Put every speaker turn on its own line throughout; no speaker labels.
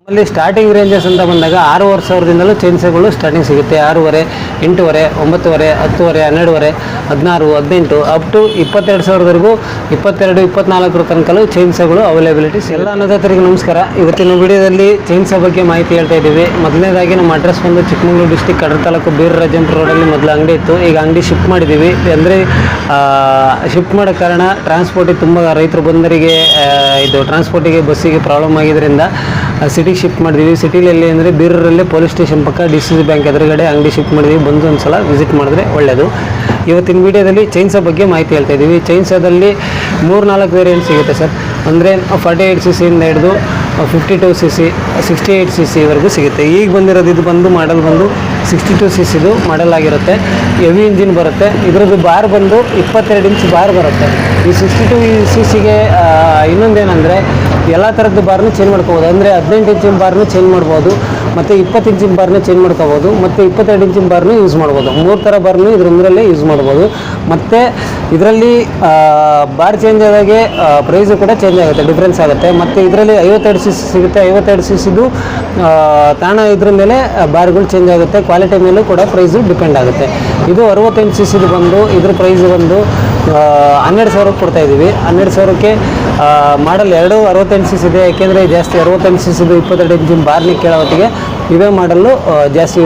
ನಮ್ಮಲ್ಲಿ starting ranges ಅಂತ ಬಂದಾಗ 6,500ದಿಂದಲೂ ಚೈನ್ಸಗಳು ಸ್ಟಾರ್ಟಿಂಗ್ ಸಿಗುತ್ತೆ. 6,500, 8,500, 9,500, 10,500, 12,500, 16, 18 ಅಪ್ ಟು 22,000ವರೆಗೂ 22, 24 ತನಕಲೂ ಚೈನ್ಸಗಳು ಅವೈಲೇಬಿಲಿಟಿ. ಎಲ್ಲ ಅನ್ನದಾತರಿಗೆ ನಮಸ್ಕಾರ. ಇವತ್ತಿನ ವಿಡಿಯೋದಲ್ಲಿ ಚೈನ್ಸ ಬಗ್ಗೆ ಮಾಹಿತಿ ಹೇಳ್ತಾ ಇದ್ದೀವಿ. ಮೊದಲನೇದಾಗಿ ನಮ್ಮ ಅಡ್ರೆಸ್ ಬಂದು ಚಿಕ್ಕಮಗಳೂರು ಡಿಸ್ಟಿಕ್ ಕಡೂರು ತಾಲೂಕು ಬೀರರಾಜೇಂದ್ರ ರೋಡಲ್ಲಿ ಮೊದಲು ಅಂಗಡಿ ಇತ್ತು. ಈಗ ಅಂಗಡಿ ಶಿಫ್ಟ್ ಮಾಡಿದ್ದೀವಿ. ಅಂದರೆ ಶಿಫ್ಟ್ ಮಾಡೋ ಕಾರಣ ಟ್ರಾನ್ಸ್ಪೋರ್ಟಿಗೆ ತುಂಬ ರೈತರು ಬಂದರಿಗೆ ಇದು ಟ್ರಾನ್ಸ್ಪೋರ್ಟಿಗೆ ಬಸ್ಸಿಗೆ ಪ್ರಾಬ್ಲಮ್ ಆಗಿದ್ದರಿಂದ ಸಿಟಿಗೆ ಶಿಫ್ಟ್ ಮಾಡಿದ್ದೀವಿ. ಸಿಟಿಲಿ ಅಂದರೆ ಬೀರರಲ್ಲೇ ಪೊಲೀಸ್ ಸ್ಟೇಷನ್ ಪಕ್ಕ DCC ಬ್ಯಾಂಕ್ ಎದುರುಗಡೆ ಅಂಗಡಿ ಶಿಫ್ಟ್ ಮಾಡಿದ್ದೀವಿ. ಬಂದು ಒಂದು ಸಲ ವಿಸಿಟ್ ಮಾಡಿದ್ರೆ ಒಳ್ಳೆಯದು. ಇವತ್ತಿನ ವಿಡಿಯೋದಲ್ಲಿ ಚೈನ್ಸ ಬಗ್ಗೆ ಮಾಹಿತಿ ಹೇಳ್ತಾ ಇದ್ದೀವಿ. ಚೈನ್ಸದಲ್ಲಿ 3-4 ವೇರಿಯಂಟ್ ಸಿಗುತ್ತೆ ಸರ್. ಅಂದರೆ 48cc ಇಂದ ಹಿಡಿದು 52cc, 68cc ಸಿಗುತ್ತೆ. ಈಗ ಬಂದಿರೋದು ಇದು ಬಂದು ಮಾಡಲ್ ಬಂದು 62cc ಮಾಡಲ್ ಆಗಿರುತ್ತೆ. ಹೆವಿ ಇಂಜಿನ್ ಬರುತ್ತೆ. ಇದರದ್ದು ಬಾರ್ ಬಂದು 22 ಇಂಚ್ ಬಾರ್ ಬರುತ್ತೆ. ಈ 62cc ಇನ್ನೊಂದೇನೆಂದರೆ ಎಲ್ಲ ಥರದ್ದು ಬಾರ್ನು ಚೇಂಜ್ ಮಾಡ್ಕೋಬೋದು. ಅಂದರೆ 18 ಇಂಚಿನ ಬಾರ್ನು ಚೇಂಜ್ ಮಾಡ್ಬೋದು, ಮತ್ತು 20 ಇಂಚಿನ ಬಾರ್ನು ಚೇಂಜ್ ಮಾಡ್ಕೋಬೋದು, ಮತ್ತು 22 ಇಂಚಿನ ಬಾರ್ನು ಯೂಸ್ ಮಾಡ್ಬೋದು. 3 ಥರ ಬಾರ್ನು ಇದರೊಂದರಲ್ಲೇ ಯೂಸ್ ಮಾಡ್ಬೋದು. ಮತ್ತು ಇದರಲ್ಲಿ ಬಾರ್ ಚೇಂಜ್ ಆದಾಗೆ ಪ್ರೈಸು ಕೂಡ ಚೇಂಜ್ ಆಗುತ್ತೆ, ಡಿಫ್ರೆನ್ಸ್ ಆಗುತ್ತೆ. ಮತ್ತು ಇದರಲ್ಲಿ 52cc ಸಿಗುತ್ತೆ. 52cc ತಾಣ ಇದ್ರ ಮೇಲೆ ಬಾರ್ಗಳು ಚೇಂಜ್ ಆಗುತ್ತೆ. ಕ್ವಾಲಿಟಿ ಮೇಲೂ ಕೂಡ ಪ್ರೈಸು ಡಿಪೆಂಡ್ ಆಗುತ್ತೆ. ಇದು 68cc ಬಂದು ಇದ್ರ ಪ್ರೈಸ್ ಬಂದು 12,000 ಕೊಡ್ತಾಯಿದ್ದೀವಿ. 12,000ಕ್ಕೆ ಮಾಡಲ್ 68cc ಇದೆ. ಯಾಕೆಂದರೆ ಜಾಸ್ತಿ 68cc 22 ಇಂಚಿನ ಬಾರ್ನಿ ಕೇಳೋ ಹೊತ್ತಿಗೆ ಇವೇ ಮಾಡಲ್ಲು ಜಾಸ್ತಿ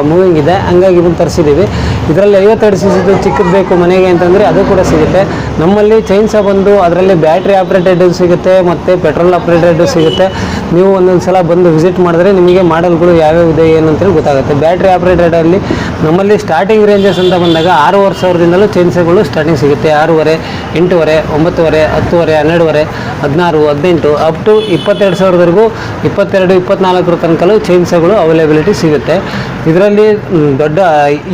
ಮೂವಿಂಗ್ ಇದೆ. ಹಂಗಾಗಿ ಇದನ್ನು ತರಿಸಿದ್ದೀವಿ. ಇದರಲ್ಲಿ 52cc ಚಿಕ್ಕದು ಬೇಕು ಮನೆಗೆ ಅಂತಂದರೆ ಅದು ಕೂಡ ಸಿಗುತ್ತೆ. ನಮ್ಮಲ್ಲಿ ಚೈನ್ಸ ಬಂದು ಅದರಲ್ಲಿ ಬ್ಯಾಟ್ರಿ ಆಪ್ರೇಟೆಡ್ ಸಿಗುತ್ತೆ ಮತ್ತು ಪೆಟ್ರೋಲ್ ಆಪ್ರೇಟೆಡ್ ಸಿಗುತ್ತೆ. ನೀವು ಒಂದೊಂದು ಸಲ ಬಂದು ವಿಸಿಟ್ ಮಾಡಿದ್ರೆ ನಿಮಗೆ ಮಾಡಲ್ಗಳು ಯಾವ್ಯಾವ ಇದೆ ಏನು ಅಂತೇಳಿ ಗೊತ್ತಾಗುತ್ತೆ. ಬ್ಯಾಟ್ರಿ ಆಪ್ರೇಟೆಡಲ್ಲಿ ನಮ್ಮಲ್ಲಿ ಸ್ಟಾರ್ಟಿಂಗ್ ರೇಂಜಸ್ ಅಂತ ಬಂದಾಗ 6,500ದಿಂದಲೂ ಚೈನ್ಸಗಳು ಸ್ಟಾರ್ಟಿಂಗ್ ಸಿಗುತ್ತೆ. 6,500, 8,500, 9,500, 10,500, 12,500, 16, 18 ಅಪ್ ಟು 22,000ವರೆಗೂ 22, 24 ತನಕಲೂ ಚೈನ್ಸಗಳು ಅವೈಲೇಬಿಲಿಟಿ ಸಿಗುತ್ತೆ. ಇದರಲ್ಲಿ ದೊಡ್ಡ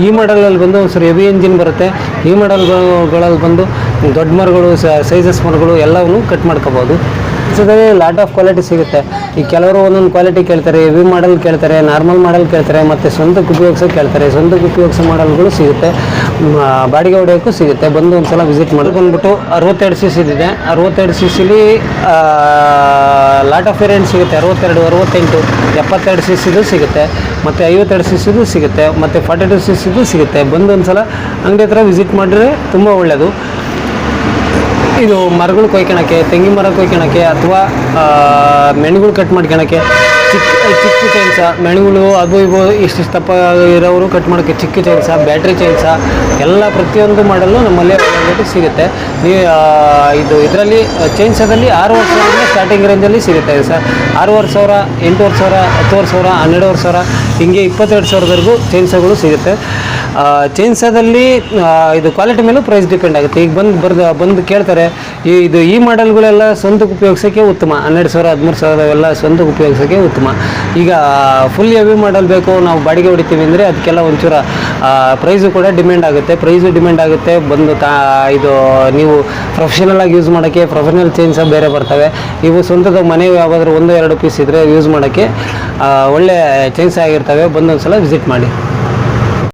ಈ ಮಾಡಲಲ್ಲಿ ಬಂದು ಒಂದ್ಸರಿ ಹೆವಿ ಇಂಜಿನ್ ಬರುತ್ತೆ. ಈ ಮಾಡಲ್ಗಳಲ್ಲಿ ಬಂದು ದೊಡ್ಡ ಮರಗಳು, ಸೈಜಸ್ ಮರಗಳು ಎಲ್ಲವನ್ನೂ ಕಟ್ ಮಾಡ್ಕೋಬೋದು. ಇದರಲ್ಲಿ ಲಾಟ್ ಆಫ್ ಕ್ವಾಲಿಟಿ ಸಿಗುತ್ತೆ. ಈ ಕೆಲವರು ಒಂದೊಂದು ಕ್ವಾಲಿಟಿ ಕೇಳ್ತಾರೆ, ಹೆವಿ ಮಾಡಲ್ ಕೇಳ್ತಾರೆ, ನಾರ್ಮಲ್ ಮಾಡಲ್ ಕೇಳ್ತಾರೆ, ಮತ್ತು ಸ್ವಂತಕ್ಕೆ ಉಪಯೋಗಿಸೋಕೆ ಕೇಳ್ತಾರೆ. ಸ್ವಂತಕ್ಕೆ ಉಪಯೋಗಿಸೋ ಮಾಡಲ್ಗಳು ಸಿಗುತ್ತೆ, ಬಾಡಿಗೆ ಹೊಡೆಯೋಕ್ಕೂ ಸಿಗುತ್ತೆ. ಬಂದು ಒಂದು ಸಲ ವಿಸಿಟ್ ಮಾಡಿ. ಬಂದ್ಬಿಟ್ಟು 62cc ಇದೆ. 62cc ಲಾಟ್ ಆಫ್ ವೇರಿಯಂಟ್ ಸಿಗುತ್ತೆ. 62, 68, 72cc ಸಿಗುತ್ತೆ, ಮತ್ತು 52cc ಸಿಗುತ್ತೆ, ಮತ್ತು 42cc ಸಿಗುತ್ತೆ. ಬಂದು ಒಂದು ಸಲ ಅಂಗಡಿ ಹತ್ರ ವಿಸಿಟ್ ಮಾಡಿದ್ರೆ ತುಂಬ ಒಳ್ಳೆಯದು. ಇದು ಮರಗಳು ಕೊಯ್ಕೊಳಕ್ಕೆ, ತೆಂಗಿನ ಮರ ಕೊಯ್ಕೊಳಕ್ಕೆ, ಅಥವಾ ಮೆಣಗಳು ಕಟ್ ಮಾಡ್ಕೊಳಕ್ಕೆ ಚಿಕ್ಕ ಚೈನ್ಸ, ಮೆಣಗಳು ಅದು ಇವು ಇಷ್ಟು ದಪ್ಪ ಇರೋರು ಕಟ್ ಮಾಡೋಕ್ಕೆ ಚಿಕ್ಕ ಚೈನ್ಸ, ಬ್ಯಾಟ್ರಿ ಚೈನ್ಸ ಎಲ್ಲ ಪ್ರತಿಯೊಂದು ಮಾಡಲು ನಮ್ಮಲ್ಲಿ ಅವೈಲೇಬಿಲಿಟಿ ಸಿಗುತ್ತೆ. ಇದು ಇದರಲ್ಲಿ ಚೈನ್ಸದಲ್ಲಿ 6,500 ಸ್ಟಾರ್ಟಿಂಗ್ ರೇಂಜಲ್ಲಿ ಸಿಗುತ್ತೆ ಸರ್. 6,500, 8,500, 10,500, 12,500 ಹೀಗೆ 22,000ವರೆಗೂ ಚೈನ್ಸಗಳು ಸಿಗುತ್ತೆ. ಚೈನ್ಸದಲ್ಲಿ ಇದು ಕ್ವಾಲಿಟಿ ಮೇಲೂ ಪ್ರೈಸ್ ಡಿಪೆಂಡ್ ಆಗುತ್ತೆ. ಈಗ ಬಂದು ಕೇಳ್ತಾರೆ, ಈ ಮಾಡಲ್ಗಳೆಲ್ಲ ಸ್ವಂತಕ್ಕೆ ಉಪಯೋಗಿಸೋಕ್ಕೆ ಉತ್ತಮ. 12,000, 13,000 ಎಲ್ಲ ಸ್ವಂತಕ್ಕೆ ಉಪಯೋಗಿಸೋಕ್ಕೆ ಉತ್ತಮ. ಈಗ ಫುಲ್ ಹೆವಿ ಮಾಡಲ್ ಬೇಕು, ನಾವು ಬಾಡಿಗೆ ಹೊಡಿತೀವಿ ಅಂದರೆ ಅದಕ್ಕೆಲ್ಲ ಒಂಚೂರು ಪ್ರೈಸು ಕೂಡ ಡಿಮ್ಯಾಂಡ್ ಆಗುತ್ತೆ. ಬಂದು ಇದು ನೀವು ಪ್ರೊಫೆಷನಲ್ ಆಗಿ ಯೂಸ್ ಮಾಡೋಕ್ಕೆ ಪ್ರೊಫೆಷನಲ್ ಚೈನ್ಸ ಬೇರೆ ಬರ್ತವೆ. ಇವು ಸ್ವಂತದ ಮನೆ ಯಾವುದಾದ್ರೂ 1-2 ಪೀಸ್ ಇದ್ದರೆ ಯೂಸ್ ಮಾಡೋಕ್ಕೆ ಒಳ್ಳೆ ಚೈನ್ಸ ಆಗಿರ್ತವೆ. ಬಂದೊಂದು ಸಲ ವಿಸಿಟ್ ಮಾಡಿ.